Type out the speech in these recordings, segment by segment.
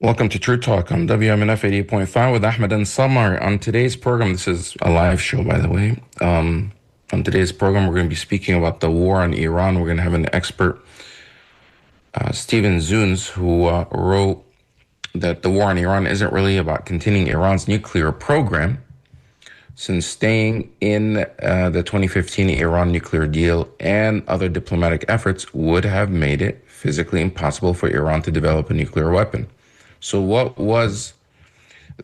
Welcome to True Talk on WMNF 88.5 with Ahmed and Samar. On today's program, this is a live show, by the way. On today's program, we're going to be speaking about the war on Iran. We're going to have an expert, Stephen Zunes, who wrote that the war on Iran isn't really about continuing Iran's nuclear program, since staying in the 2015 Iran nuclear deal and other diplomatic efforts would have made it physically impossible for Iran to develop a nuclear weapon. So what was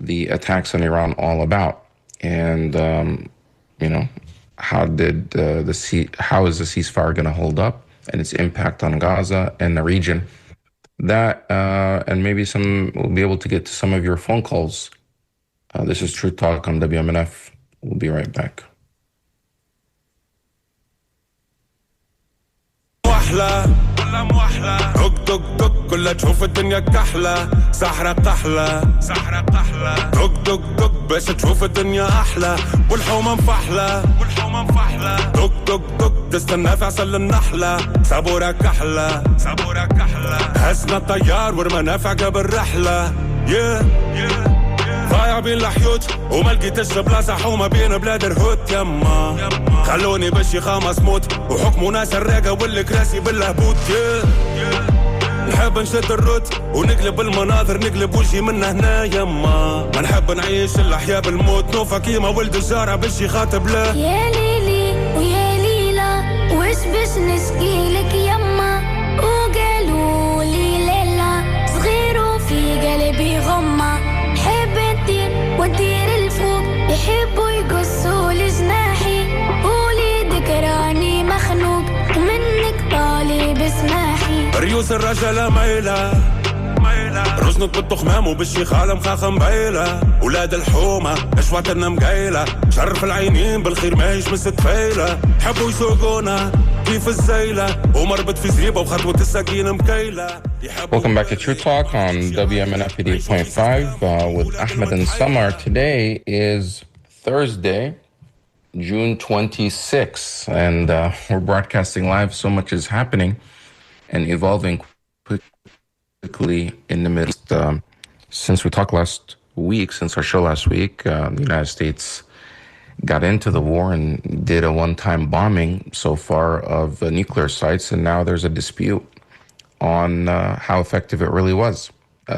the attacks on Iran all about? And you know, how is the ceasefire going to hold up and its impact on Gaza and the region? That and maybe we'll be able to get to some of your phone calls. This is True Talk on WMNF. We'll be right back. دق دق دق كلها تشوف الدنيا كحلة سحرة قحلة دق دق دق باش تشوف الدنيا أحلى والحومة مفحلة دق دق دق تستنى في عسل النحلة صبورة كحلة هزنا الطيار ورمانا في عقب الرحلة ضايع بين الحيوت وما لقيتش بلاصة حومة بين بلاد الهوت يما خلوني بشيخة مسموت وحكموا ناس الراقة والكراسي بالهبوط نحب نشد الروت ونقلب المناظر نقلب وجهي من هنا يما ما نحب نعيش الأحياء بالموت نوفا كيما ولد الجارة بشي خاطب له يا ليلي ويا ليلى وش باش نشكيلك يما وقالوا لي ليلى صغير وفي قلبي غمة حب ندير وندير الفوق يحبوا يقصوا لجناحي وليدك راني مخنوق ومنك طالب اسماحي ريوس الرجالة ميلة رزنك بالتخمام وبالشيخ عالم خاخم بعيلة ولاد الحومة اشواتنا مقايلة شرف العينين بالخير ما هيش مستفيلة حبوا يسوقونا كيف الزيلة ومربط في زريبة وخطوة السكينة مكيلة. Welcome back to True Talk on WMNF 88.5 with Ahmed and Samar. Today is Thursday, June 26th, and we're broadcasting live. So much is happening and evolving quickly in the Middle East. Since we talked since our show last week, the United States got into the war and did a one-time bombing so far of nuclear sites, and now there's a dispute on how effective it really was.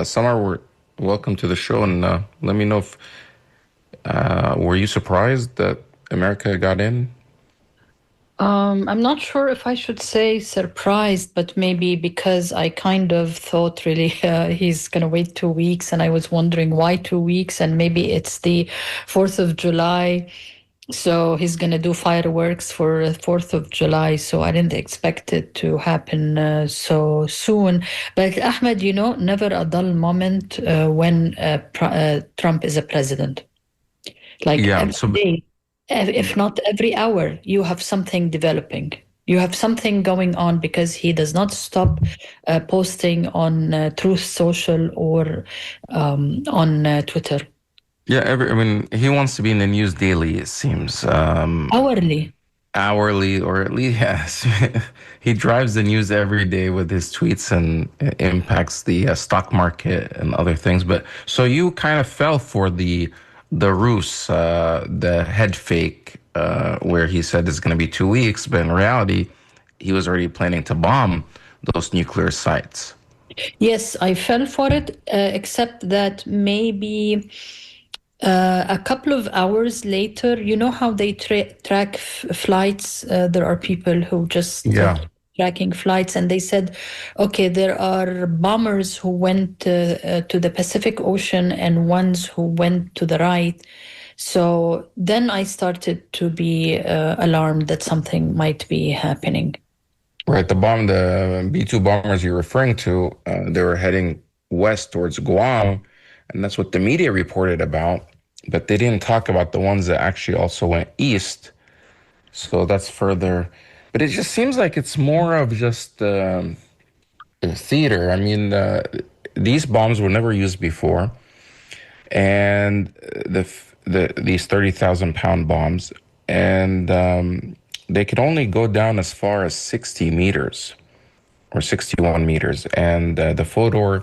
Samar, welcome to the show, and let me know if were you surprised that America got in? I'm not sure if I should say surprised, but maybe because I kind of thought really he's going to wait 2 weeks, and I was wondering why 2 weeks, and maybe it's the 4th of July. So he's going to do fireworks for 4th of July. So I didn't expect it to happen so soon. But Ahmed, never a dull moment when Trump is a president. Like every day, if not every hour, you have something developing. You have something going on because he does not stop posting on Truth Social or on Twitter. Yeah, he wants to be in the news daily, it seems. Hourly, or at least, yes. He drives the news every day with his tweets and impacts the stock market and other things. But so you kind of fell for the ruse, the head fake, where he said it's going to be 2 weeks, but in reality, he was already planning to bomb those nuclear sites. Yes, I fell for it, except that maybe a couple of hours later, you know how they track flights? There are people who just tracking flights, and they said, okay, there are bombers who went to the Pacific Ocean and ones who went to the right. So then I started to be alarmed that something might be happening. Right, the B-2 bombers you're referring to, they were heading west towards Guam, and that's what the media reported about, but they didn't talk about the ones that actually also went east. So that's further. But it just seems like it's more of just theater. I mean, these bombs were never used before, and these 30,000-pound bombs, and they could only go down as far as 60 meters or 61 meters. And the photo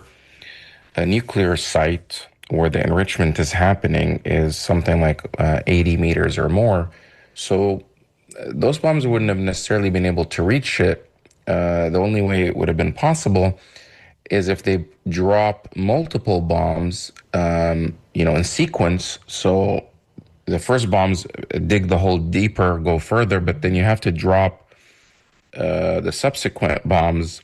a nuclear site where the enrichment is happening is something like 80 meters or more. So those bombs wouldn't have necessarily been able to reach it. The only way it would have been possible is if they drop multiple bombs, in sequence. So the first bombs dig the hole deeper, go further, but then you have to drop the subsequent bombs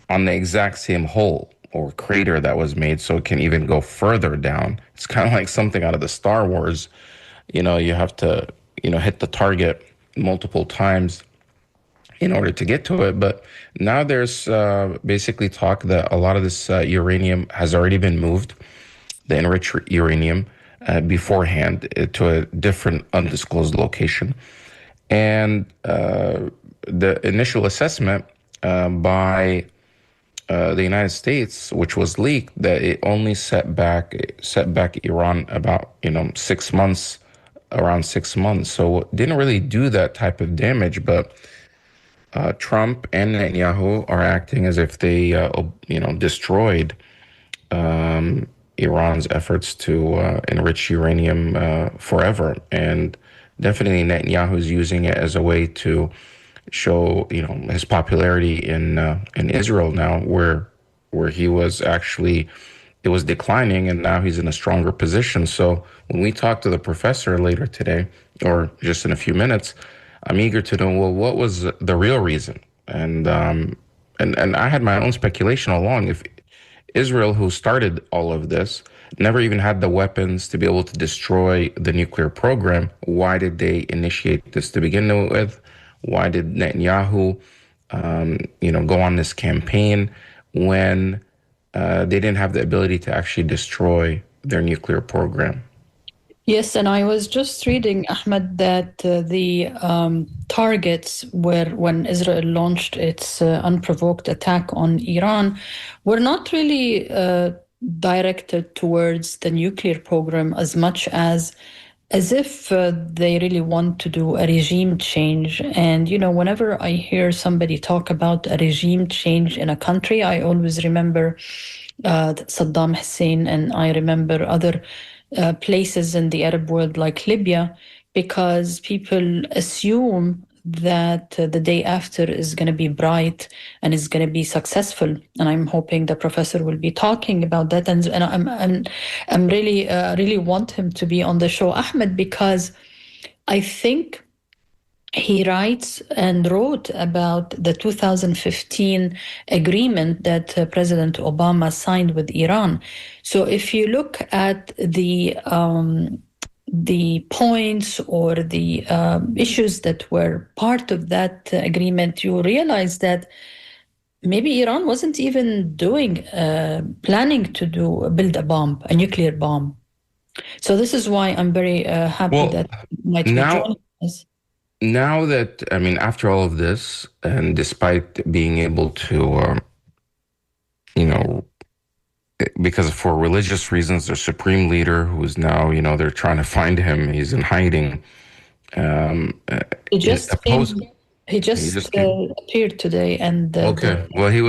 on the exact same hole or crater that was made so it can even go further down. It's kind of like something out of the Star Wars. You have to, hit the target multiple times in order to get to it. But now there's basically talk that a lot of this uranium has already been moved, the enriched uranium, beforehand to a different undisclosed location. And the initial assessment by the United States, which was leaked, that it only set back Iran about 6 months, around 6 months. So it didn't really do that type of damage, but Trump and Netanyahu are acting as if they destroyed Iran's efforts to enrich uranium forever. And definitely Netanyahu is using it as a way to show his popularity in Israel now, where he was actually, it was declining, and now he's in a stronger position. So when we talk to the professor later today, or just in a few minutes, I'm eager to know, well, what was the real reason? And I had my own speculation along. If Israel, who started all of this, never even had the weapons to be able to destroy the nuclear program, why did they initiate this to begin with? Why did Netanyahu, go on this campaign when they didn't have the ability to actually destroy their nuclear program? Yes, and I was just reading, Ahmed, that the targets were when Israel launched its unprovoked attack on Iran were not really directed towards the nuclear program as much as if they really want to do a regime change. And, whenever I hear somebody talk about a regime change in a country, I always remember Saddam Hussein, and I remember other places in the Arab world like Libya, because people assume that the day after is going to be bright and is going to be successful. And I'm hoping the professor will be talking about that. And I'm really want him to be on the show, Ahmed, because I think he writes and wrote about the 2015 agreement that President Obama signed with Iran. So if you look at the points or the issues that were part of that agreement, you realize that maybe Iran wasn't even planning to build a nuclear bomb. So this is why I'm very happy that might be joining us. Now that, after all of this, and despite being able to, because for religious reasons, the supreme leader, who is now, they're trying to find him, he's in hiding. He just appeared today, and okay. Well, he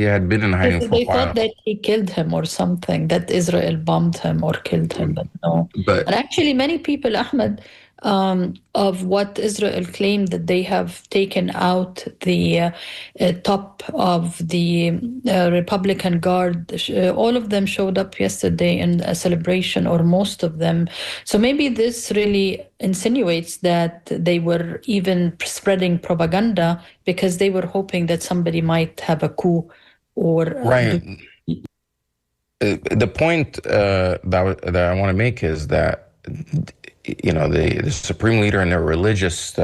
had been in hiding for a while. They thought that he killed him or something, that Israel bombed him or killed him, but no. And actually, many people, Ahmed, of what Israel claimed that they have taken out the top of the Republican Guard. All of them showed up yesterday in a celebration, or most of them. So maybe this really insinuates that they were even spreading propaganda because they were hoping that somebody might have a coup or... Right. The point that I want to make is that the supreme leader and their religious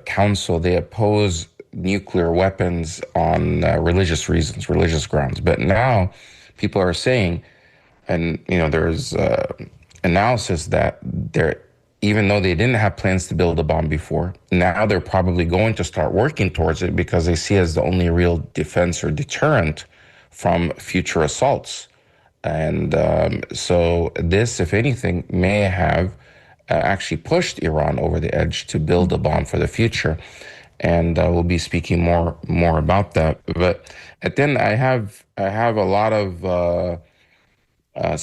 council, they oppose nuclear weapons on religious reasons, religious grounds. But now people are saying, and there's analysis that even though they didn't have plans to build a bomb before, now they're probably going to start working towards it because they see it as the only real defense or deterrent from future assaults. And so this, if anything, may have actually pushed Iran over the edge to build a bomb for the future. And we'll be speaking more about that. But then I have a lot of I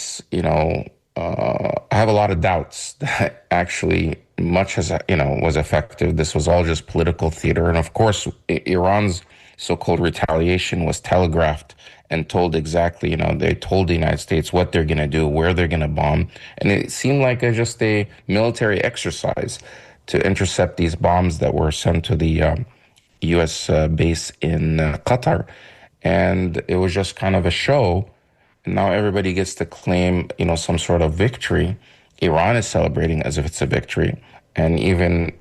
have a lot of doubts that actually much as was effective. This was all just political theater, and of course, Iran's so-called retaliation was telegraphed and told exactly. They told the United States what they're going to do, where they're going to bomb, and it seemed like just a military exercise to intercept these bombs that were sent to the U.S. Base in Qatar, and it was just kind of a show. And now everybody gets to claim, some sort of victory. Iran is celebrating as if it's a victory, and even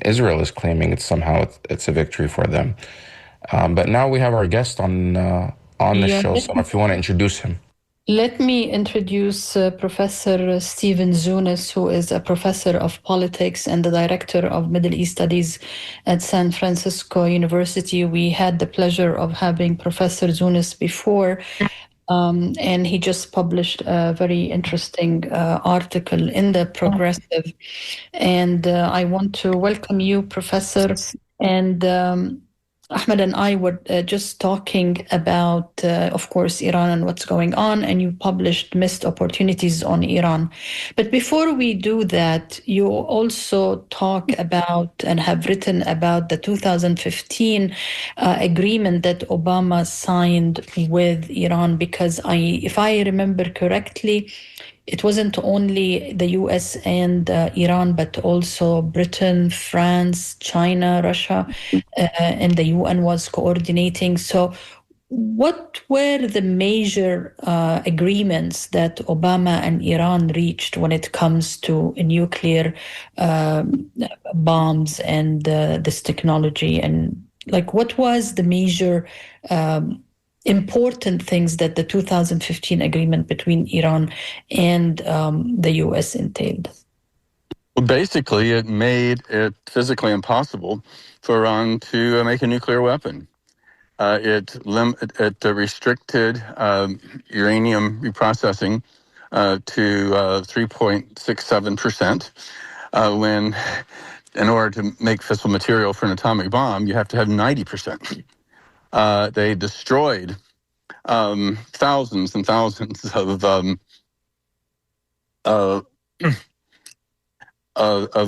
Israel is claiming it's a victory for them. But now we have our guest on the Yeah, show. So if you want to introduce him. let me introduce Professor Stephen Zunis, who is a professor of politics and the director of Middle East Studies at San Francisco University. We had the pleasure of having Professor Zunis before, and he just published a very interesting article in the Progressive. And I want to welcome you, Professor. And Ahmed and I were just talking about, of course, Iran and what's going on, and you published Missed Opportunities on Iran. But before we do that, you also talk about and have written about the 2015 agreement that Obama signed with Iran, because if I remember correctly, it wasn't only the US and Iran, but also Britain, France, China, Russia, and the UN was coordinating. So what were the major agreements that Obama and Iran reached when it comes to nuclear bombs and this technology? And what was the major important things that the 2015 agreement between Iran and the US entailed? Well, basically, it made it physically impossible for Iran to make a nuclear weapon. It restricted uranium reprocessing to 3.67%, when in order to make fissile material for an atomic bomb, you have to have 90%. They destroyed thousands and thousands of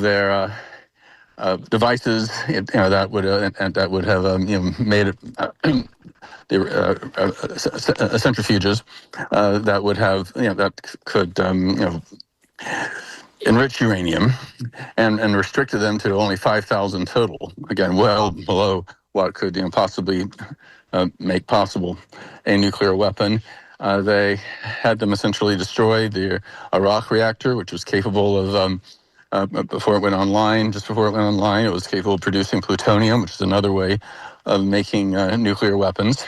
their devices, that would have made it centrifuges that would have that could enrich uranium, and restricted them to only 5,000 total. Again, well below what could possibly make possible a nuclear weapon. They had them essentially destroy the Iraq reactor, which was capable of, before it went online, it was capable of producing plutonium, which is another way of making nuclear weapons.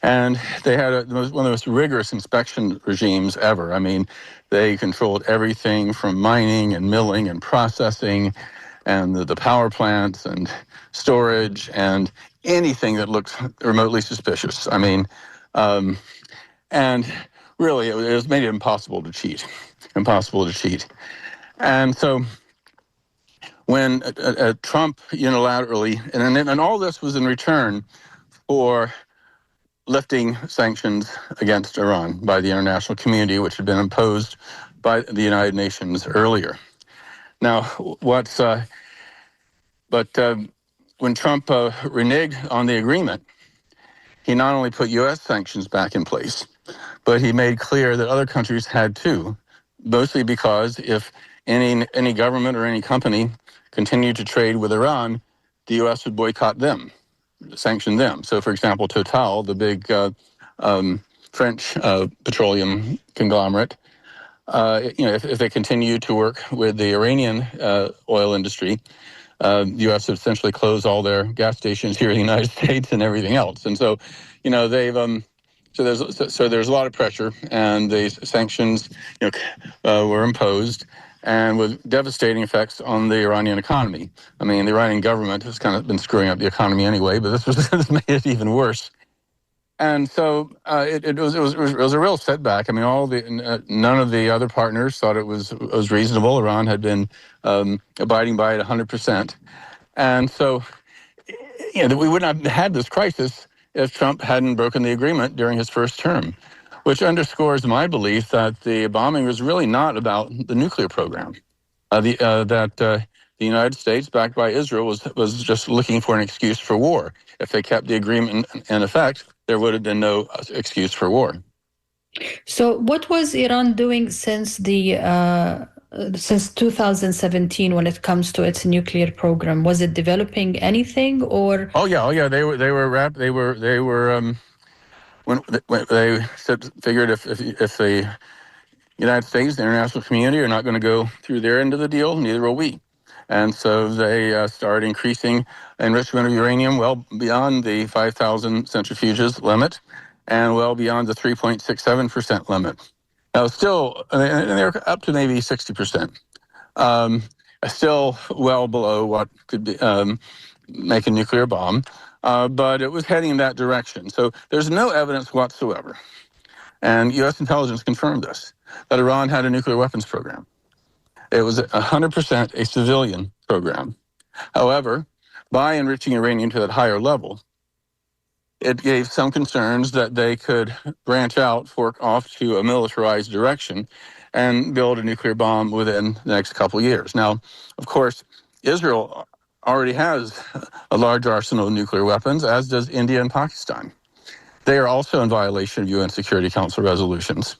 And they had one of the most rigorous inspection regimes ever. I mean, they controlled everything from mining and milling and processing, and the power plants and storage and anything that looked remotely suspicious. I mean, and really, it made it impossible to cheat. And so when Trump unilaterally, and all this was in return for lifting sanctions against Iran by the international community, which had been imposed by the United Nations earlier. Now, when Trump reneged on the agreement, he not only put U.S. sanctions back in place, but he made clear that other countries had too, mostly because if any government or any company continued to trade with Iran, the U.S. would boycott them, sanction them. So, for example, Total, the big French petroleum conglomerate, if they continue to work with the Iranian oil industry, the U.S. would essentially close all their gas stations here in the United States and everything else. And so, they've so there's a lot of pressure, and the sanctions, were imposed, and with devastating effects on the Iranian economy. I mean, the Iranian government has kind of been screwing up the economy anyway, but this made it even worse. And so it was a real setback. I mean, none of the other partners thought it was reasonable. Iran had been abiding by it 100%, and so we would not have had this crisis if Trump hadn't broken the agreement during his first term. which underscores my belief that the bombing was really not about the nuclear program. The United States, backed by Israel, was just looking for an excuse for war. If they kept the agreement in effect, there would have been no excuse for war. So, what was Iran doing since 2017 when it comes to its nuclear program? Was it developing anything, or? Oh yeah. They were when they figured if the United States, the international community, are not going to go through their end of the deal, neither will we. And so they started increasing enrichment of uranium well beyond the 5,000 centrifuges limit and well beyond the 3.67% limit. Now, still, and they're up to maybe 60%. Still well below what could be, make a nuclear bomb, but it was heading in that direction. So there's no evidence whatsoever, and U.S. intelligence confirmed this, that Iran had a nuclear weapons program. It was 100% a civilian program. However, by enriching uranium to that higher level, it gave some concerns that they could branch out, fork off to a militarized direction, and build a nuclear bomb within the next couple of years. Now, of course, Israel already has a large arsenal of nuclear weapons, as does India and Pakistan. They are also in violation of UN Security Council resolutions.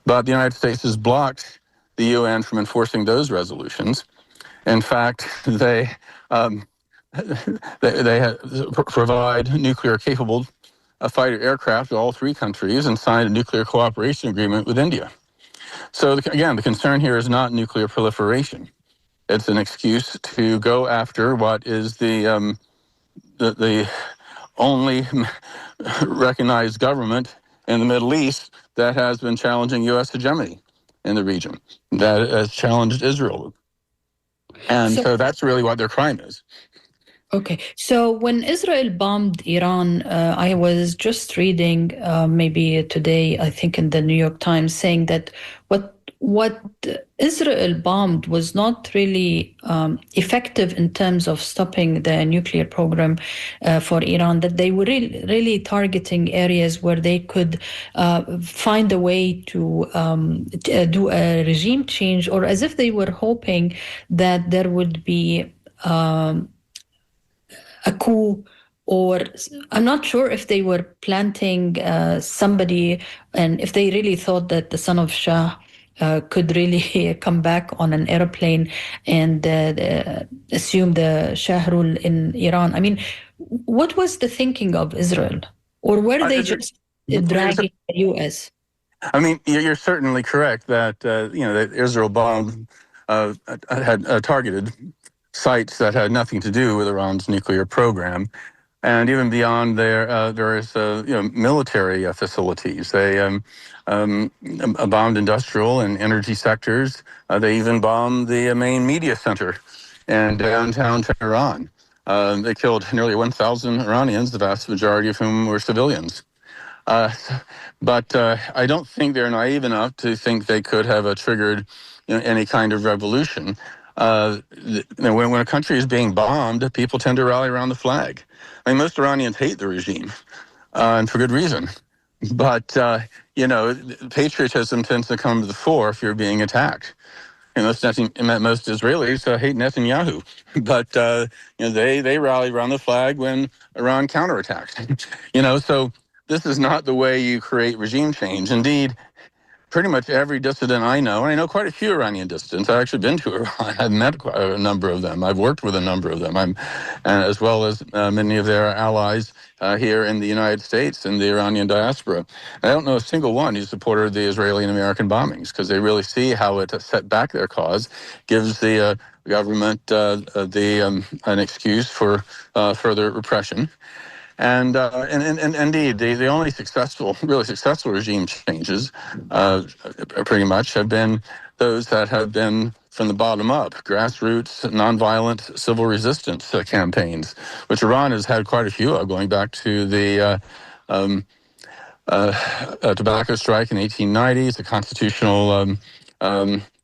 But the United States has blocked the UN from enforcing those resolutions. In fact, they provide nuclear-capable fighter aircraft to all three countries and signed a nuclear cooperation agreement with India. So again, the concern here is not nuclear proliferation. It's an excuse to go after what is the only recognized government in the Middle East that has been challenging U.S. hegemony in the region, that has challenged Israel. And so that's really what their crime is. Okay, so when Israel bombed Iran, I was just reading maybe today, I think in the New York Times, saying that what Israel bombed was not really effective in terms of stopping the nuclear program for Iran, that they were really targeting areas where they could find a way to do a regime change, or as if they were hoping that there would be a coup, or I'm not sure if they were planting somebody, and if they really thought that the son of Shah could really come back on an airplane and assume the Shah rule in Iran. I mean, what was the thinking of Israel? Or were they just dragging the U.S.? I mean, you're certainly correct that, that Israel bombed, had targeted sites that had nothing to do with Iran's nuclear program, and even beyond their various military facilities. They bombed industrial and energy sectors. They even bombed the main media center in downtown Tehran. They killed nearly 1,000 Iranians, the vast majority of whom were civilians. But I don't think they're naive enough to think they could have triggered any kind of revolution. When a country is being bombed, people tend to rally around the flag. I mean, most Iranians hate the regime, and for good reason. But, patriotism tends to come to the fore if you're being attacked. Most Israelis hate Netanyahu, but they rally around the flag when Iran counterattacks. So this is not the way you create regime change. Indeed, pretty much every dissident I know, and I know quite a few Iranian dissidents. I've actually been to Iran. I've met quite a number of them. I've worked with a number of them. As well as many of their allies here in the United States and the Iranian diaspora. I don't know a single one who supported the Israeli and American bombings, because they really see how it set back their cause, gives the government an excuse for further repression. And indeed, the only really successful regime changes pretty much have been those that have been from the bottom up, grassroots, nonviolent civil resistance campaigns, which Iran has had quite a few of, going back to the tobacco strike in the 1890s, the constitutional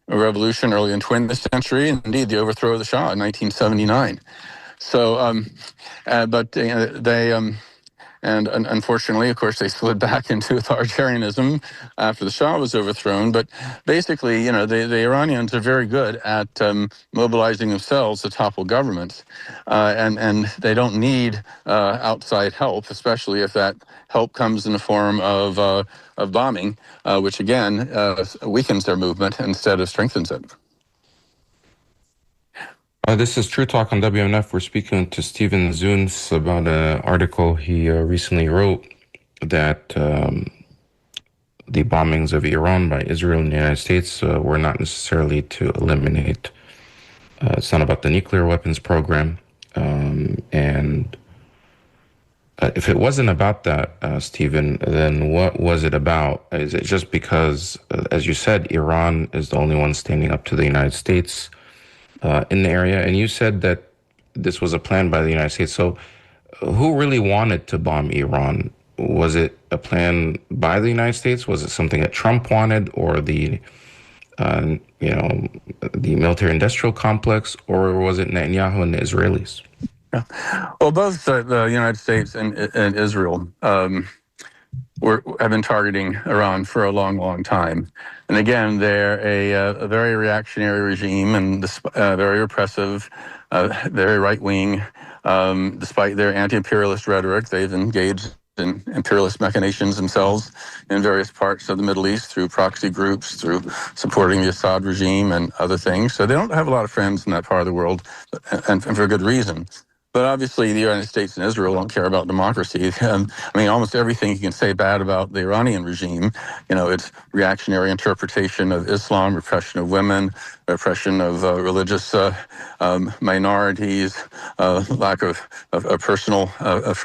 revolution early in the 20th century, and indeed the overthrow of the Shah in 1979. So, but they And unfortunately, of course, they slid back into authoritarianism after the Shah was overthrown. But basically, the Iranians are very good at mobilizing themselves to topple governments, and they don't need outside help, especially if that help comes in the form of bombing, which again weakens their movement instead of strengthens it. This is True Talk on WMNF. We're speaking to Stephen Zuns about an article he recently wrote that the bombings of Iran by Israel and the United States were not necessarily to eliminate. It's not about the nuclear weapons program. And if it wasn't about that, Stephen, then what was it about? Is it just because, as you said, Iran is the only one standing up to the United States in the area? And you said that this was a plan by the United States. So who really wanted to bomb Iran? Was it a plan by the United States? Was it something that Trump wanted, or the military-industrial complex, or was it Netanyahu and the Israelis? Well, both the United States and Israel have been targeting Iran for a long, long time. And again, they're a very reactionary regime and very repressive, very right-wing. Despite their anti-imperialist rhetoric, they've engaged in imperialist machinations themselves in various parts of the Middle East through proxy groups, through supporting the Assad regime and other things. So they don't have a lot of friends in that part of the world, and for good reason. But obviously, the United States and Israel don't care about democracy. Almost everything you can say bad about the Iranian regime, its reactionary interpretation of Islam, repression of women, repression of religious minorities, lack of personal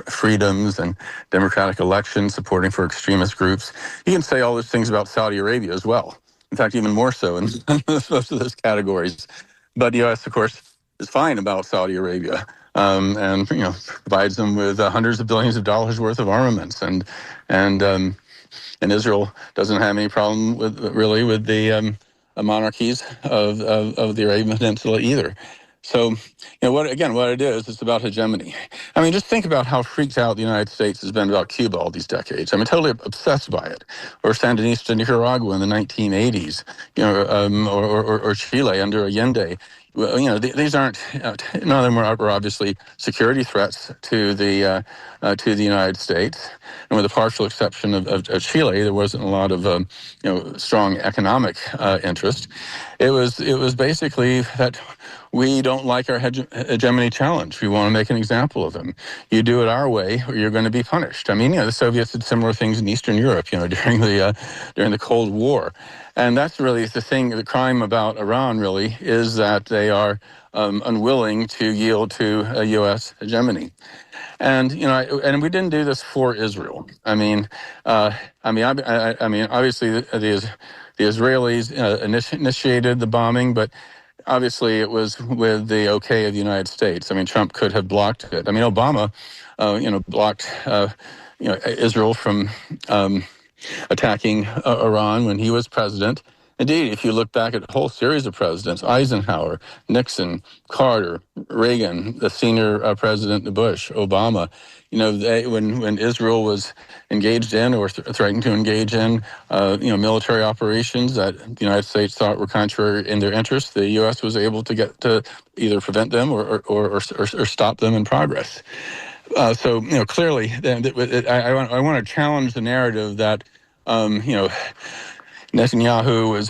freedoms and democratic elections, supporting for extremist groups. You can say all those things about Saudi Arabia as well. In fact, even more so in most of those categories. But the U.S., of course, is fine about Saudi Arabia. And provides them with hundreds of billions of dollars worth of armaments, and Israel doesn't have any problem with the monarchies of the Arabian Peninsula either. So, what it is, it's about hegemony. Just think about how freaked out the United States has been about Cuba all these decades. Totally obsessed by it. Or Sandinista Nicaragua in the 1980s, or Chile under Allende. These aren't. None of them were obviously security threats to the United States, and with the partial exception of Chile, there wasn't a lot of strong economic interest. It was basically that we don't like our hegemony challenge. We want to make an example of them. You do it our way, or you're going to be punished. The Soviets did similar things in Eastern Europe, during the Cold War. And that's really the thing. The crime about Iran really is that they are unwilling to yield to a U.S. hegemony. And and we didn't do this for Israel. Obviously the Israelis initiated the bombing, but obviously it was with the okay of the United States. Trump could have blocked it. Obama, blocked Israel from attacking Iran when he was president. Indeed, if you look back at a whole series of presidents, Eisenhower, Nixon, Carter, Reagan, the senior president Bush, Obama, when Israel was engaged in or threatening to engage in, military operations that the United States thought were contrary in their interests, the U.S. was able to get to either prevent them or stop them in progress. So clearly, I want to challenge the narrative that Netanyahu was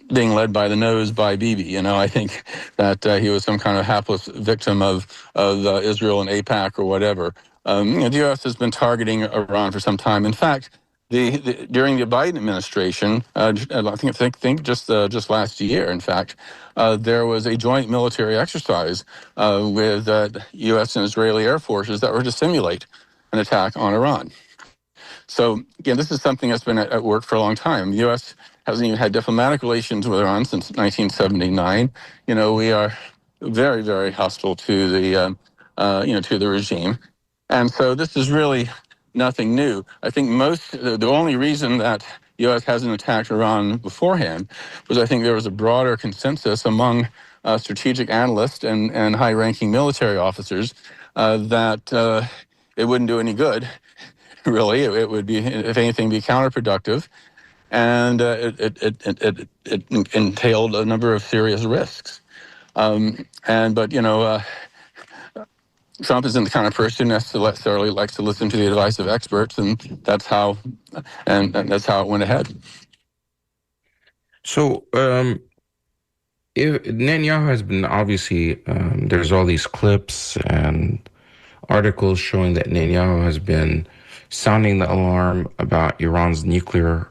being led by the nose by Bibi. I think that he was some kind of hapless victim of Israel and AIPAC or whatever. The U.S. has been targeting Iran for some time. In fact, during the Biden administration, I think just last year, in fact, there was a joint military exercise with U.S. and Israeli air forces that were to simulate an attack on Iran. So again, this is something that's been at work for a long time. The U.S. hasn't even had diplomatic relations with Iran since 1979. We are very, very hostile to the to the regime, and so this is really nothing new. I think the only reason that the U.S. hasn't attacked Iran beforehand was I think there was a broader consensus among strategic analysts and high-ranking military officers that it wouldn't do any good. Really, it would be, if anything, be counterproductive, and it entailed a number of serious risks. But Trump isn't the kind of person necessarily likes to listen to the advice of experts, and that's how it went ahead. So, if Netanyahu has been obviously, there's all these clips and articles showing that Netanyahu has been sounding the alarm about Iran's nuclear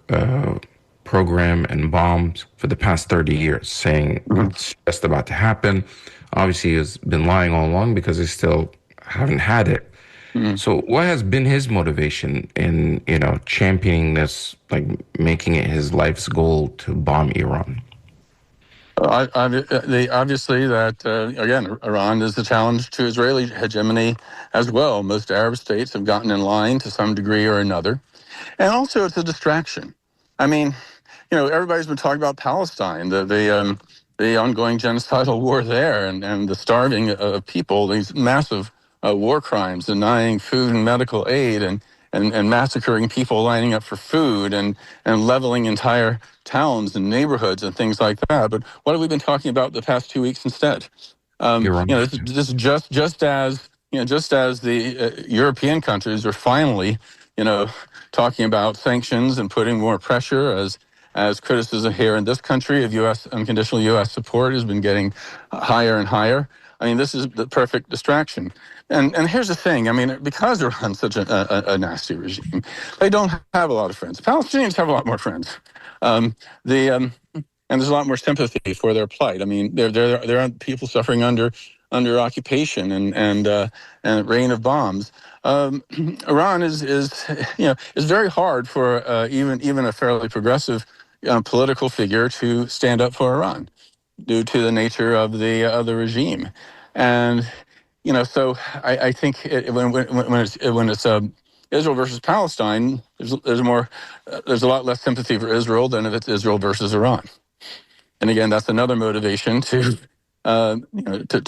program and bombs for the past 30 years, saying it's just about to happen. Obviously, he has been lying all along because they still haven't had it. So what has been his motivation in, championing this, like making it his life's goal to bomb Iran? Obviously, that again, Iran is a challenge to Israeli hegemony as well. Most Arab states have gotten in line to some degree or another, and also it's a distraction. I mean, everybody's been talking about Palestine, the ongoing genocidal war there, and the starving of people, these massive war crimes, denying food and medical aid, and massacring people lining up for food, and leveling entire towns and neighborhoods and things like that. But what have we been talking about the past 2 weeks instead? Iran. This is just as the European countries are finally, talking about sanctions and putting more pressure, as criticism here in this country of U.S. unconditional U.S. support has been getting higher and higher. I mean, this is the perfect distraction. And here's the thing. I mean, because Iran's such a nasty regime, they don't have a lot of friends. Palestinians have a lot more friends. And there's a lot more sympathy for their plight. I mean, there are people suffering under occupation and rain of bombs. Iran is very hard for even a fairly progressive political figure to stand up for Iran, due to the nature of the regime. And so I think when it's Israel versus Palestine, there's a lot less sympathy for Israel than if it's Israel versus Iran. And again, that's another motivation to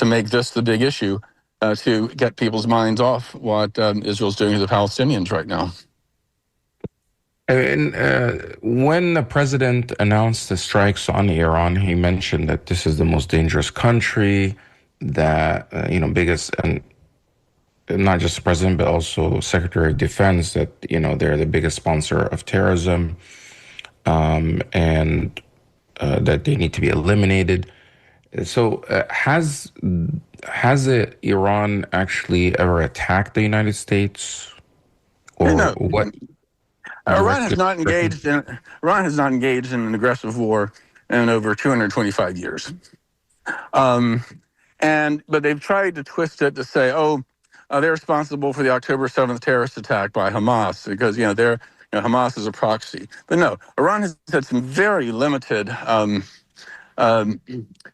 make this the big issue, to get people's minds off what Israel's doing to the Palestinians right now. And when the president announced the strikes on Iran, he mentioned that this is the most dangerous country, that biggest, and not just the president but also Secretary of Defense, that they're the biggest sponsor of terrorism, and that they need to be eliminated. So has Iran actually ever attacked the United States, or what? Iran has not engaged in an aggressive war in over 225 years. But they've tried to twist it to say, they're responsible for the October 7th terrorist attack by Hamas, because Hamas is a proxy. But no, Iran has had some very limited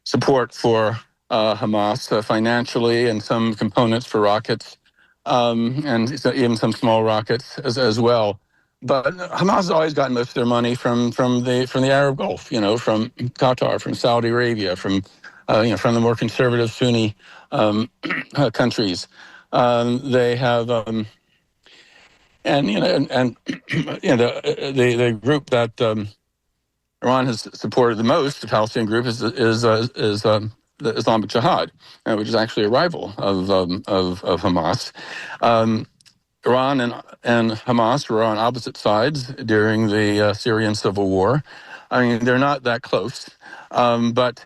support for Hamas financially, and some components for rockets, and even some small rockets as well. But Hamas has always gotten most of their money from the Arab Gulf, from Qatar, from Saudi Arabia, from the more conservative Sunni countries. They have, the group that Iran has supported the most, the Palestinian group, is the Islamic Jihad, which is actually a rival of Hamas. Iran and Hamas were on opposite sides during the Syrian civil war. I mean, they're not that close, but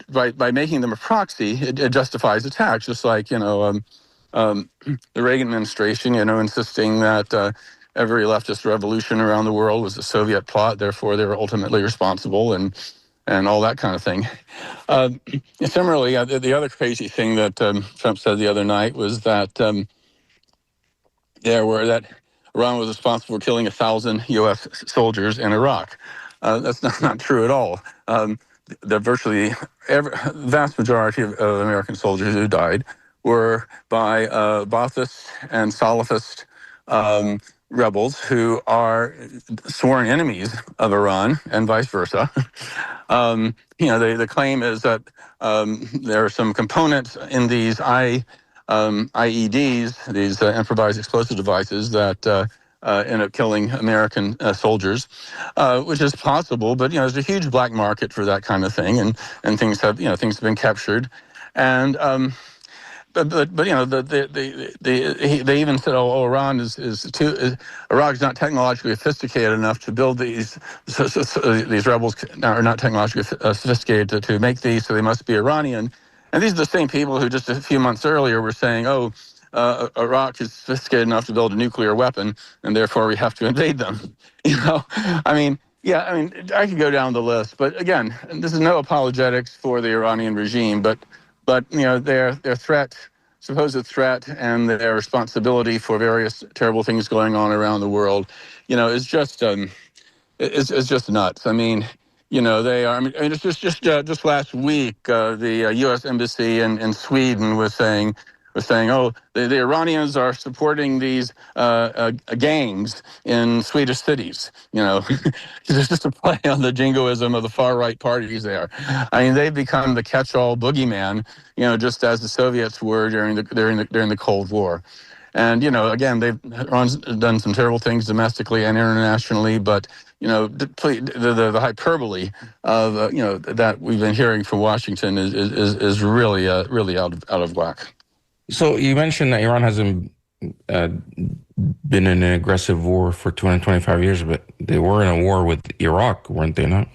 by making them a proxy, it justifies attacks. Just like the Reagan administration, insisting that every leftist revolution around the world was a Soviet plot, therefore they were ultimately responsible, and all that kind of thing. Similarly, the other crazy thing that Trump said the other night was that that Iran was responsible for killing 1,000 U.S. soldiers in Iraq. That's not true at all. The vast majority of American soldiers who died were by Ba'athist and Salafist rebels who are sworn enemies of Iran, and vice versa. The claim is that there are some components in these IEDs, these improvised explosive devices that end up killing American soldiers, which is possible. But there's a huge black market for that kind of thing, and things have been captured, and but they even said, Iran Iraq's not technologically sophisticated enough to build these. These rebels are not technologically sophisticated to make these, so they must be Iranian. And these are the same people who just a few months earlier were saying, Iraq is sophisticated enough to build a nuclear weapon, and therefore we have to invade them. I could go down the list, but again, this is no apologetics for the Iranian regime, but their supposed threat, and their responsibility for various terrible things going on around the world, is just it's just nuts. They are. It's just last week, the U.S. embassy in Sweden was saying, the Iranians are supporting these gangs in Swedish cities. It's just a play on the jingoism of the far right parties there. They've become the catch-all boogeyman. Just as the Soviets were during the Cold War. And again, Iran's done some terrible things domestically and internationally, but the hyperbole of that we've been hearing from Washington is really out of whack. So you mentioned that Iran hasn't been in an aggressive war for 225 years, but they were in a war with Iraq, weren't they not?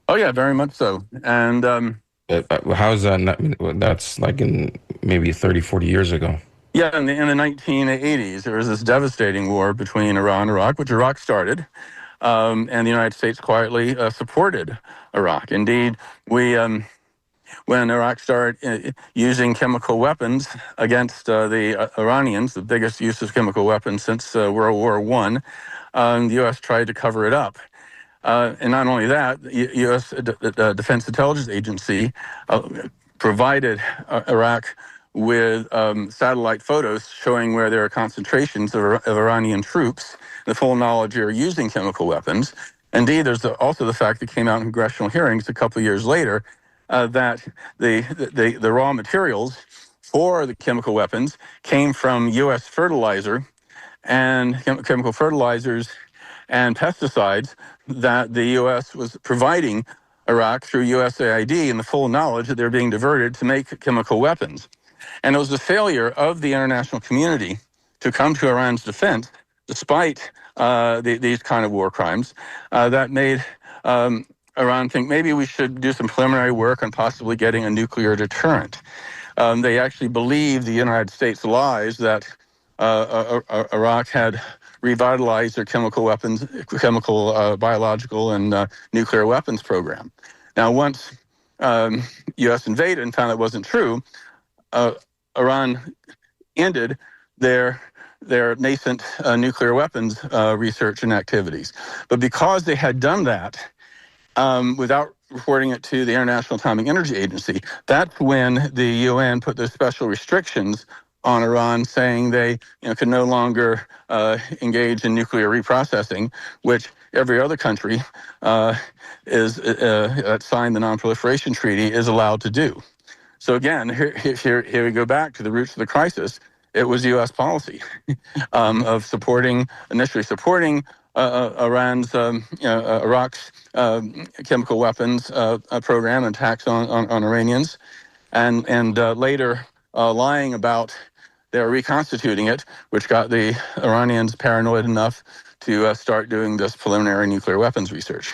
Oh yeah, very much so. And how is that not? That's like in maybe 30, 40 years ago. Yeah, in the 1980s, there was this devastating war between Iran and Iraq, which Iraq started, and the United States quietly supported Iraq. Indeed, when Iraq started using chemical weapons against the Iranians, the biggest use of chemical weapons since World War I, the U.S. tried to cover it up. And not only that, the U.S. Defense Intelligence Agency provided Iraq with satellite photos showing where there are concentrations of Iranian troops, the full knowledge they're using chemical weapons. Indeed, there's also the fact that came out in congressional hearings a couple of years later that the raw materials for the chemical weapons came from U.S. fertilizer and chemical fertilizers and pesticides that the U.S. was providing Iraq through USAID, and the full knowledge that they're being diverted to make chemical weapons. And it was the failure of the international community to come to Iran's defense, despite these kind of war crimes, that made Iran think maybe we should do some preliminary work on possibly getting a nuclear deterrent. They actually believed the United States lies that Iraq had revitalized their biological, and nuclear weapons program. Now, once U.S. invaded and found that wasn't true, Iran ended their nascent nuclear weapons research and activities. But because they had done that without reporting it to the International Atomic Energy Agency, that's when the UN put those special restrictions on Iran, saying they could no longer engage in nuclear reprocessing, which every other country that signed the Non-Proliferation Treaty is allowed to do. So again, here we go back to the roots of the crisis. It was U.S. policy of initially supporting Iraq's chemical weapons program and attacks on Iranians, and later lying about their reconstituting it, which got the Iranians paranoid enough to start doing this preliminary nuclear weapons research.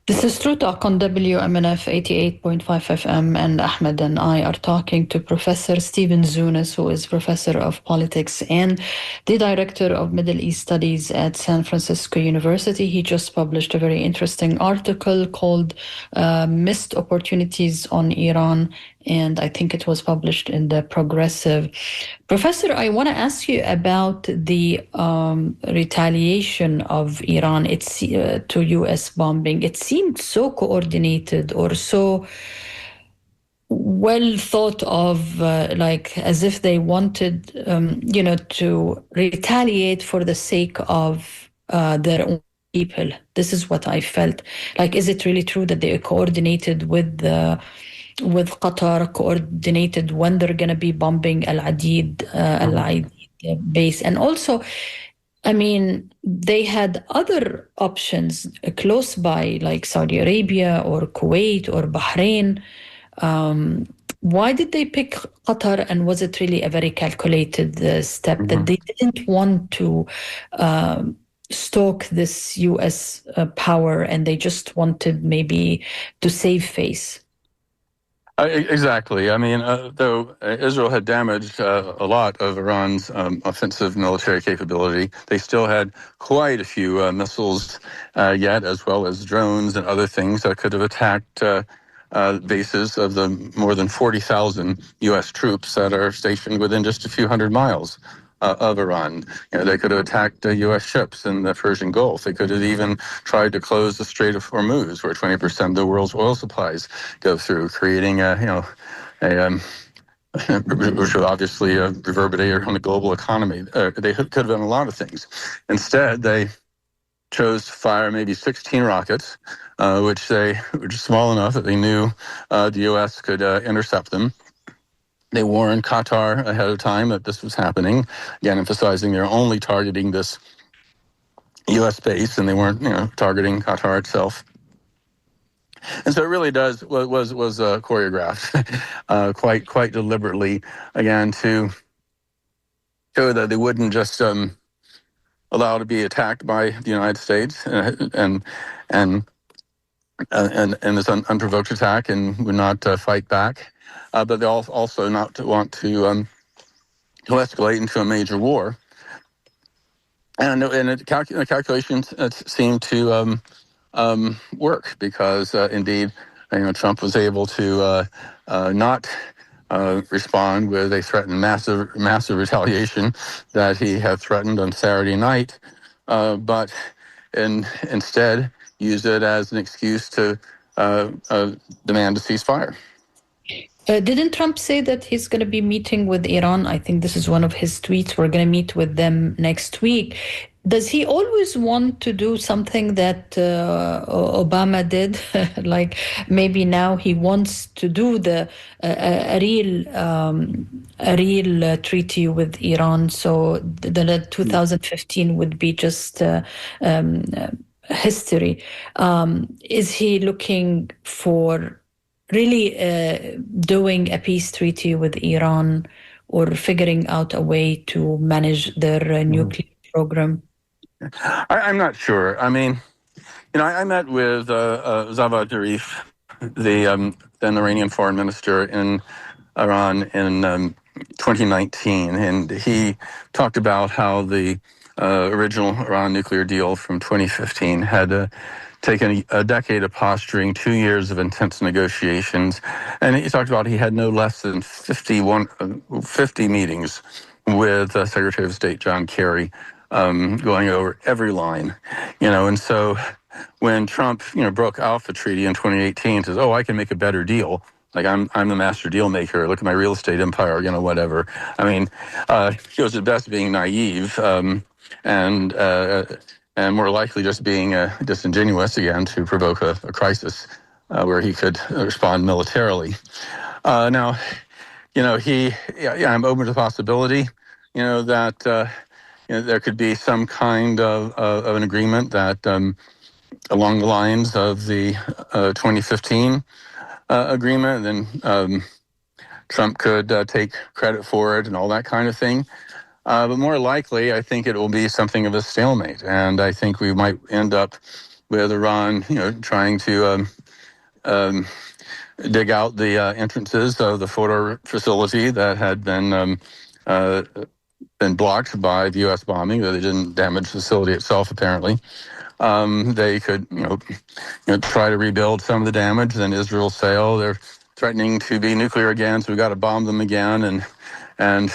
This is True Talk on WMNF 88.5 FM, and Ahmed and I are talking to Professor Stephen Zunes, who is Professor of Politics and the Director of Middle East Studies at San Francisco University. He just published a very interesting article called Missed Opportunities on Iran, and I think it was published in the Progressive. Professor, I want to ask you about the retaliation of Iran to U.S. bombing. It seemed so coordinated or so well thought of, like as if they wanted, to retaliate for the sake of their own people. This is what I felt. Like, is it really true that they coordinated with the with Qatar coordinated when they're going to be bombing Al-Adid base. And also, I mean, they had other options close by, like Saudi Arabia or Kuwait or Bahrain. Why did they pick Qatar? And was it really a very calculated step that they didn't want to stoke this US power, and they just wanted maybe to save face? Exactly. I mean, though Israel had damaged a lot of Iran's offensive military capability, they still had quite a few missiles yet, as well as drones and other things that could have attacked bases of the more than 40,000 U.S. troops that are stationed within just a few hundred miles of Iran. They could have attacked U.S. ships in the Persian Gulf. They could have even tried to close the Strait of Hormuz, where 20% of the world's oil supplies go through, creating which would obviously reverberate on the global economy. They could have done a lot of things. Instead, they chose to fire maybe 16 rockets, which they were just small enough that they knew the U.S. could intercept them. They warned Qatar ahead of time that this was happening, again, emphasizing they're only targeting this U.S. base, and they weren't, targeting Qatar itself. And so it really was choreographed quite deliberately, again, to show that they wouldn't just allow to be attacked by the United States and this unprovoked attack, and would not fight back. But they also not to want to escalate into a major war. And the calculations seemed to work, because indeed, Trump was able to not respond with a threatened massive retaliation that he had threatened on Saturday night, but instead used it as an excuse to demand a ceasefire. Didn't Trump say that he's going to be meeting with Iran? I think this is one of his tweets. We're going to meet with them next week. Does he always want to do something that Obama did? Like maybe now he wants to do a real treaty with Iran. So the 2015 would be just history. Is he looking for really doing a peace treaty with Iran, or figuring out a way to manage their nuclear program? I'm not sure. I mean, I met with Javad Zarif, the then Iranian foreign minister in Iran in 2019, and he talked about how the original Iran nuclear deal from 2015 had taken a decade of posturing, 2 years of intense negotiations, and he talked about he had no less than 50 meetings with Secretary of State John Kerry, going over every line, and so when Trump, broke off the treaty in 2018, says, "Oh, I can make a better deal. Like I'm the master deal maker. Look at my real estate empire, whatever." I mean, he was at best being naive, and more likely just being disingenuous again to provoke a crisis where he could respond militarily. Now, I'm open to the possibility, that there could be some kind of an agreement that along the lines of the 2015 agreement, then Trump could take credit for it and all that kind of thing. But more likely, I think it will be something of a stalemate, and I think we might end up with Iran, trying to dig out the entrances of the Fordo facility that had been blocked by the U.S. bombing, though they didn't damage the facility itself, apparently. They could, try to rebuild some of the damage. Then Israel say, "Oh, they're threatening to be nuclear again, so we got to bomb them again," and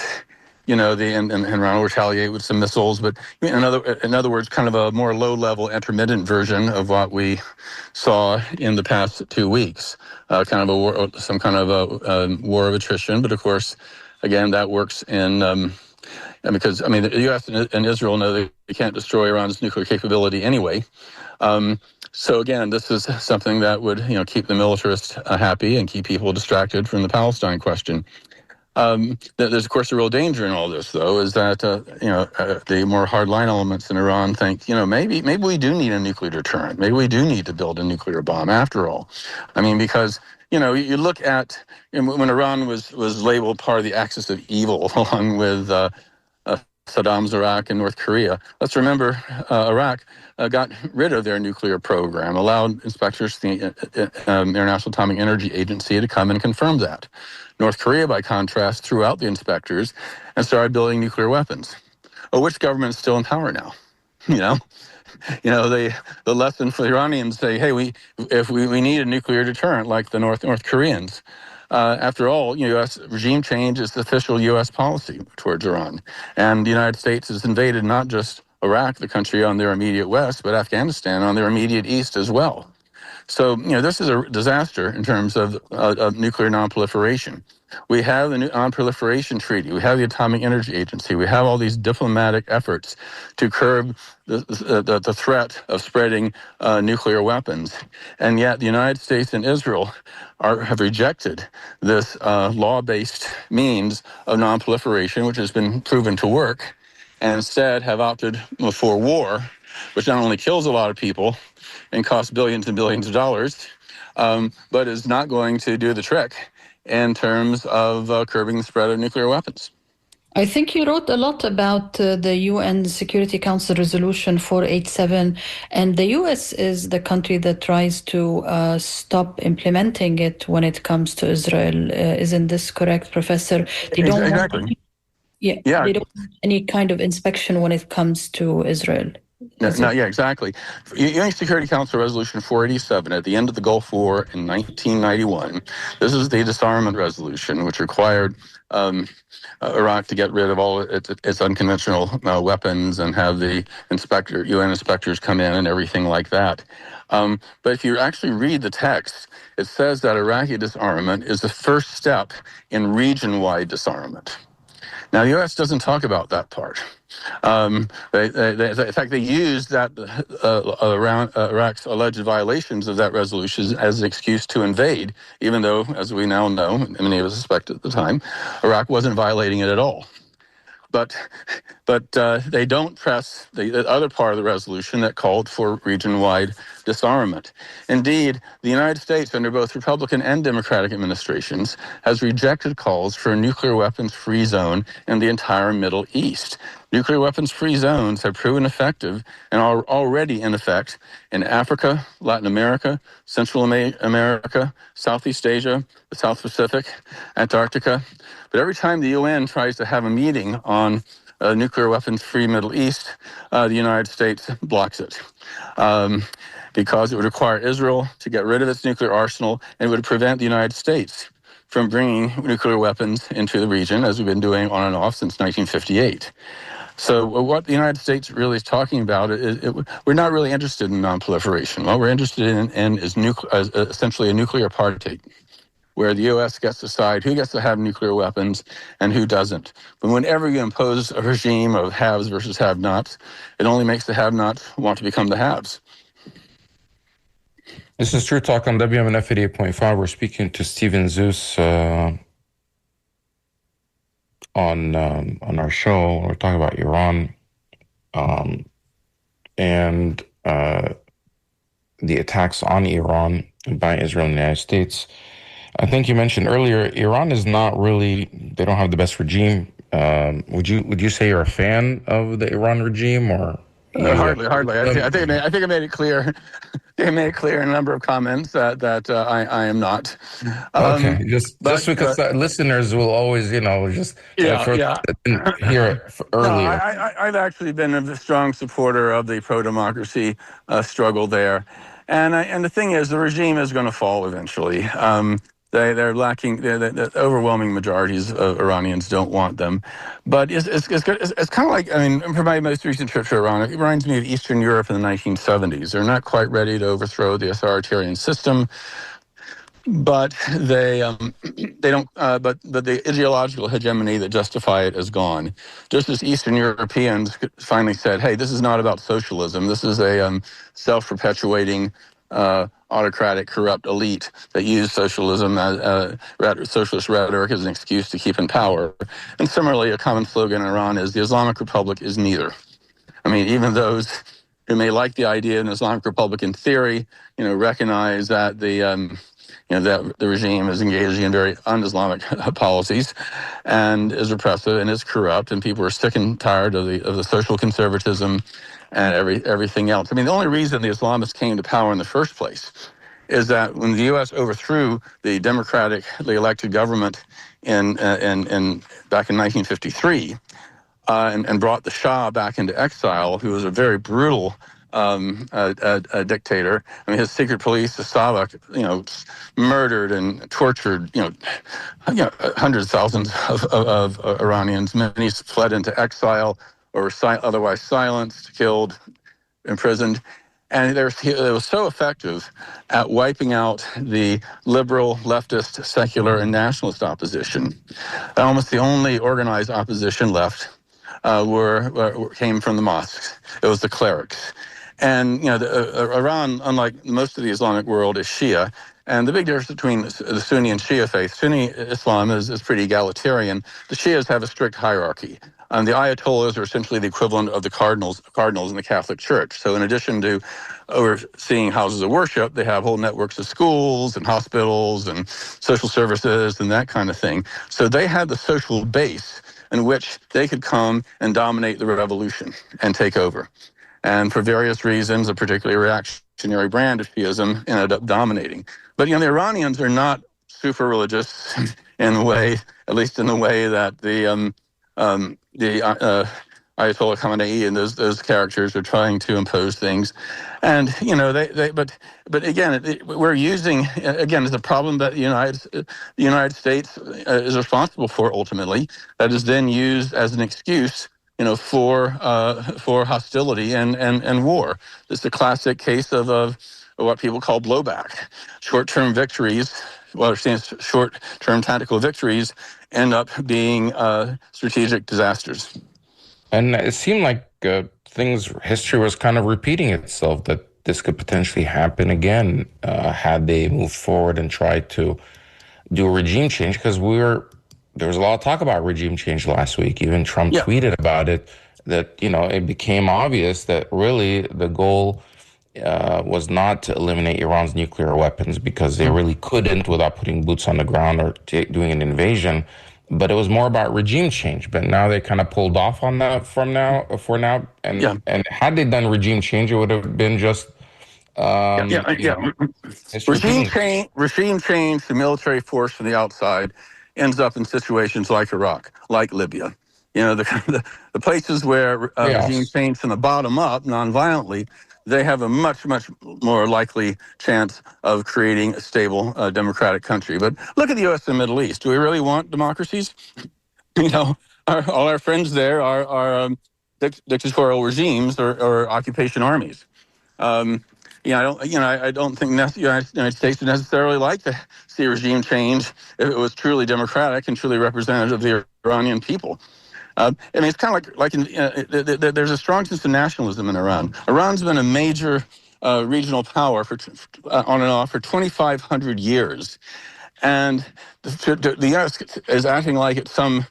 Iran will retaliate with some missiles. But in other words, kind of a more low-level, intermittent version of what we saw in the past 2 weeks, kind of a war, some kind of a war of attrition. But of course, again, that works in. Because, the U.S. and Israel know they can't destroy Iran's nuclear capability anyway. So again, this is something that would keep the militarists happy and keep people distracted from the Palestine question. There's of course a real danger in all this, though, is that the more hardline elements in Iran think maybe we do need a nuclear deterrent. Maybe we do need to build a nuclear bomb after all. I mean, because you look at when Iran was labeled part of the axis of evil along with Saddam's Iraq and North Korea. Let's remember Iraq got rid of their nuclear program, allowed inspectors, the International Atomic Energy Agency, to come and confirm that. North Korea, by contrast, threw out the inspectors and started building nuclear weapons. Oh, which government is still in power now? The lesson for the Iranians say, hey, we need a nuclear deterrent like the North Koreans. After all, U.S. regime change is the official U.S. policy towards Iran. And the United States has invaded not just Iraq, the country on their immediate west, but Afghanistan on their immediate east as well. So, this is a disaster in terms of nuclear nonproliferation. We have the Non-Proliferation Treaty. We have the Atomic Energy Agency. We have all these diplomatic efforts to curb the threat of spreading nuclear weapons. And yet the United States and Israel have rejected this law-based means of nonproliferation, which has been proven to work, and instead have opted for war, which not only kills a lot of people and costs billions and billions of dollars, but is not going to do the trick in terms of curbing the spread of nuclear weapons. I think you wrote a lot about the UN Security Council Resolution 487, and the US is the country that tries to stop implementing it when it comes to Israel. Isn't this correct, Professor? They don't exactly. Want they don't want any kind of inspection when it comes to Israel. Exactly. UN Security Council Resolution 487 at the end of the Gulf War in 1991. This is the disarmament resolution, which required Iraq to get rid of all its unconventional weapons and have the UN inspectors come in and everything like that. But if you actually read the text, it says that Iraqi disarmament is the first step in region-wide disarmament. Now, the U.S. doesn't talk about that part. In fact, they used that around Iraq's alleged violations of that resolution as an excuse to invade, even though, as we now know, and many of us suspected at the time, Iraq wasn't violating it at all. But they don't press the other part of the resolution that called for region-wide disarmament. Indeed, the United States, under both Republican and Democratic administrations, has rejected calls for a nuclear weapons-free zone in the entire Middle East. Nuclear weapons-free zones have proven effective and are already in effect in Africa, Latin America, Central America, Southeast Asia, the South Pacific, Antarctica. But every time the UN tries to have a meeting on a nuclear weapons-free Middle East, the United States blocks it because it would require Israel to get rid of its nuclear arsenal and would prevent the United States from bringing nuclear weapons into the region, as we've been doing on and off since 1958. So what the United States really is talking about is we're not really interested in nonproliferation. What we're interested in is essentially a nuclear apartheid, where the U.S. gets to decide who gets to have nuclear weapons and who doesn't. But whenever you impose a regime of haves versus have-nots, it only makes the have-nots want to become the haves. This is True Talk on WMNF 88.5. We're speaking to Stephen Zeus on our show. We're talking about Iran and the attacks on Iran by Israel and the United States. I think you mentioned earlier, Iran is not really, they don't have the best regime. Would you say you're a fan of the Iran regime, or? Hardly. I think I made it clear. They made it clear in a number of comments that I am not. Okay, just because listeners will always, hear it earlier. No, I've actually been a strong supporter of the pro-democracy struggle there, and the thing is, the regime is going to fall eventually. They're lacking. The overwhelming majorities of Iranians don't want them, but it's kind of like, for my most recent trip to Iran, it reminds me of Eastern Europe in the 1970s. They're not quite ready to overthrow the authoritarian system. but they don't. But the ideological hegemony that justify it is gone. Just as Eastern Europeans finally said, "Hey, this is not about socialism. This is a self-perpetuating." Autocratic, corrupt elite that use socialism, socialist rhetoric as an excuse to keep in power. And similarly, a common slogan in Iran is the Islamic Republic is neither. I mean, even those who may like the idea of an Islamic Republic in theory, recognize that that the regime is engaging in very un-Islamic policies and is repressive and is corrupt, and people are sick and tired of the social conservatism and everything else. I mean, the only reason the Islamists came to power in the first place is that when the U.S. overthrew the democratically elected government in back in 1953 and brought the Shah back into exile, who was a very brutal dictator. I mean, his secret police, the Savak, murdered and tortured, hundreds of thousands of Iranians. Many fled into exile or were otherwise silenced, killed, imprisoned. And it was so effective at wiping out the liberal, leftist, secular, and nationalist opposition. Almost the only organized opposition left came from the mosques. It was the clerics. And Iran, unlike most of the Islamic world, is Shia. And the big difference between the Sunni and Shia faith, Sunni Islam is pretty egalitarian. The Shias have a strict hierarchy. The Ayatollahs are essentially the equivalent of the cardinals in the Catholic Church. So in addition to overseeing houses of worship, they have whole networks of schools and hospitals and social services and that kind of thing. So they had the social base in which they could come and dominate the revolution and take over. And for various reasons, a particularly reactionary brand of Shiism ended up dominating. But the Iranians are not super religious in the way, at least in the way that the Ayatollah Khamenei and those characters are trying to impose things. And but again, we're using it's a problem that the United States is responsible for ultimately. That is then used as an excuse for hostility and war. It's a classic case of what people call blowback. Short-term victories, short-term tactical victories end up being strategic disasters. And it seemed like history was kind of repeating itself, that this could potentially happen again had they moved forward and tried to do a regime change, because there was a lot of talk about regime change last week. Even Trump tweeted about it, that, it became obvious that really the goal was not to eliminate Iran's nuclear weapons, because they really couldn't without putting boots on the ground or doing an invasion. But it was more about regime change. But now they kind of pulled off on that for now. And had they done regime change, it would have been just regime change, the military force from the outside ends up in situations like Iraq, like Libya. The places where regime change from the bottom up, non-violently, they have a much, much more likely chance of creating a stable, democratic country. But look at the U.S. and the Middle East. Do we really want democracies? All our friends there are dictatorial regimes or occupation armies. I don't think the United States would necessarily like to see regime change if it was truly democratic and truly representative of the Iranian people. It's kind of like there's a strong sense of nationalism in Iran. Iran's been a major regional power on and off for 2,500 years. And the U.S. is acting like it's some,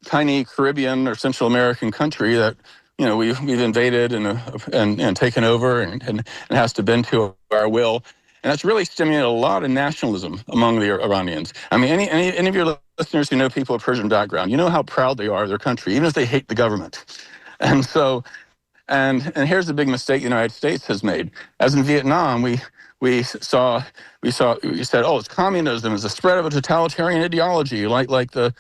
tiny Caribbean or Central American country that, we've invaded and taken over and has to bend to our will. And that's really stimulated a lot of nationalism among the Iranians. I mean, any of your listeners who know people of Persian background, you know how proud they are of their country, even if they hate the government. And so, and here's the big mistake the United States has made. As in Vietnam, we said, oh, it's communism, it's the spread of a totalitarian ideology, like the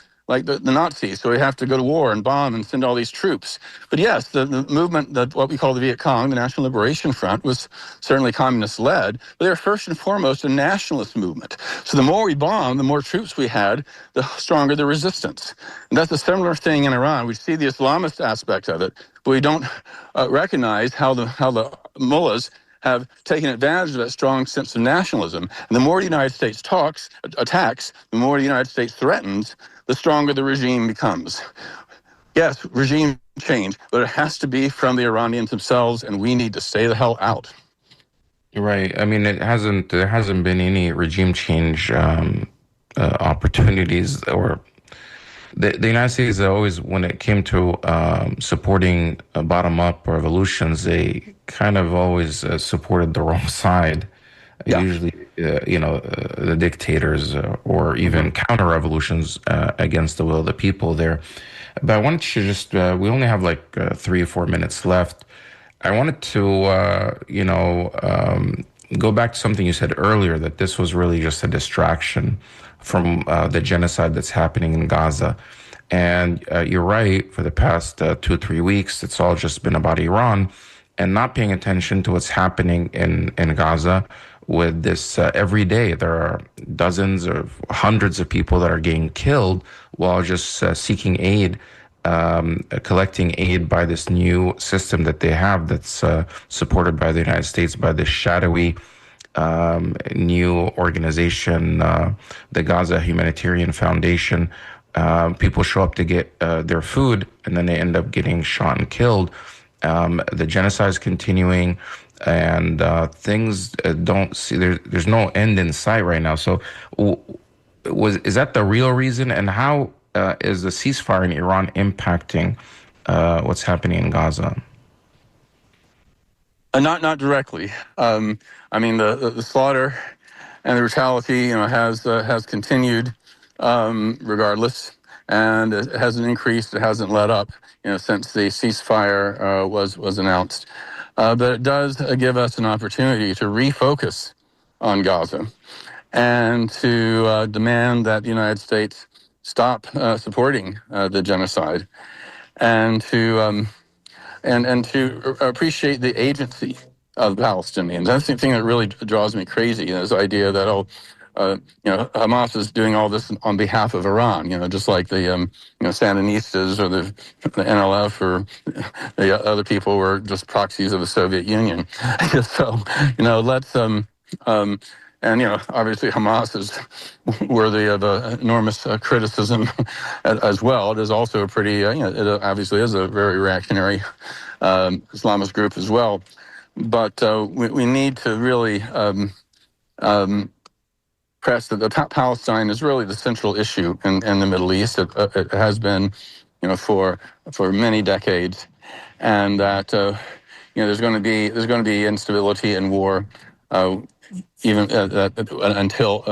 Nazis. So we have to go to war and bomb and send all these troops. But yes, the movement, what we call the Viet Cong, the National Liberation Front, was certainly communist-led, but they're first and foremost a nationalist movement. So the more we bombed, the more troops we had, the stronger the resistance. And that's a similar thing in Iran. We see the Islamist aspect of it, but we don't recognize how the mullahs have taken advantage of that strong sense of nationalism. And the more the United States attacks, the more the United States threatens, the stronger the regime becomes. Yes, regime change, but it has to be from the Iranians themselves, and we need to stay the hell out. Right. I mean, there hasn't been any regime change opportunities, or the United States always, when it came to supporting bottom-up revolutions, they kind of always supported the wrong side. Yeah. Usually, the dictators or even counter-revolutions against the will of the people there. But I wanted to just, we only have like 3 or 4 minutes left. I wanted to, go back to something you said earlier, that this was really just a distraction from the genocide that's happening in Gaza. And you're right, for the past 2 or 3 weeks, it's all just been about Iran and not paying attention to what's happening in Gaza with this every day. There are dozens or hundreds of people that are getting killed while just seeking aid, collecting aid by this new system that they have that's supported by the United States, by this shadowy new organization, the Gaza Humanitarian Foundation. People show up to get their food, and then they end up getting shot and killed. The genocide is continuing, and things don't see, there's no end in sight right now. So is that the real reason? And how is the ceasefire in Iran impacting what's happening in Gaza? Not directly. I mean, the slaughter and the brutality, has continued regardless, and it hasn't increased. It hasn't let up, since the ceasefire was announced. But it does give us an opportunity to refocus on Gaza and to demand that the United States stop supporting the genocide, and to appreciate the agency of the Palestinians. That's the thing that really draws me crazy, this idea that, Hamas is doing all this on behalf of Iran, just like the, Sandinistas or the NLF or the other people were just proxies of the Soviet Union. So, let's, obviously Hamas is worthy of enormous criticism as well. It is also a pretty, it obviously is a very reactionary Islamist group as well. But we need to really press that Palestine is really the central issue in the Middle East. It has been, for many decades, and that there's going to be instability and war, even until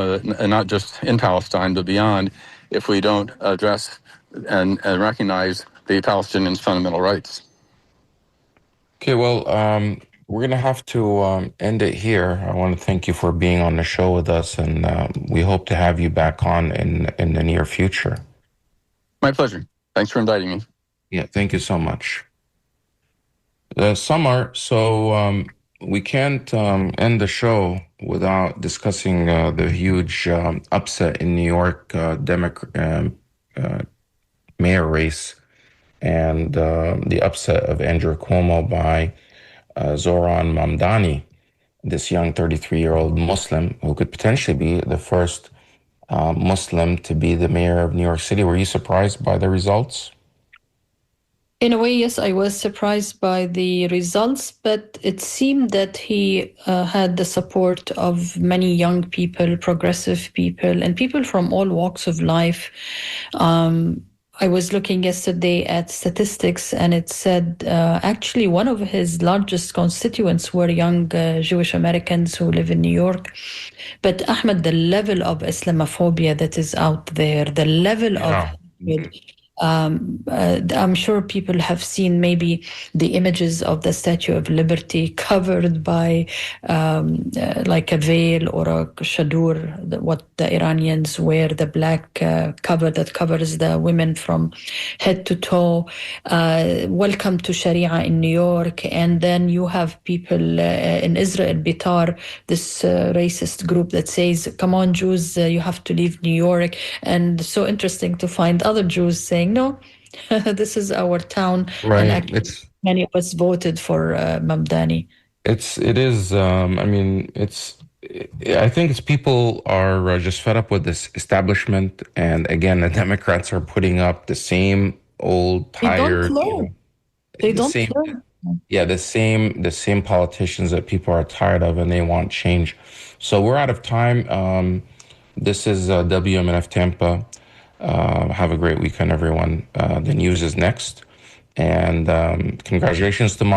not just in Palestine but beyond, if we don't address and recognize the Palestinians' fundamental rights. Okay, well, we're going to have to end it here. I want to thank you for being on the show with us, and we hope to have you back on in the near future. My pleasure. Thanks for inviting me. Yeah, thank you so much. Samar, so we can't end the show without discussing the huge upset in New York mayor race, and the upset of Andrew Cuomo by Zohran Mamdani, this young 33-year-old Muslim who could potentially be the first Muslim to be the mayor of New York City. Were you surprised by the results? In a way, yes, I was surprised by the results, but it seemed that he had the support of many young people, progressive people, and people from all walks of life. I was looking yesterday at statistics, and it said actually one of his largest constituents were young Jewish Americans who live in New York. But Ahmed, the level of Islamophobia that is out there, the level of I'm sure people have seen maybe the images of the Statue of Liberty covered by like a veil or a shadur, what the Iranians wear, the black cover that covers the women from head to toe. Welcome to Sharia in New York. And then you have people in Israel, Bedier, this racist group that says, come on, Jews, you have to leave New York. And so interesting to find other Jews saying, no, this is our town. Right. And actually, many of us voted for Mamdani. It is. I mean, I think it's people are just fed up with this establishment, and again, the Democrats are putting up the same old, They don't tired, learn. They the don't same, learn. yeah, the same politicians that people are tired of, and they want change. So we're out of time. This is WMNF Tampa. Have a great weekend, everyone. The news is next, and congratulations to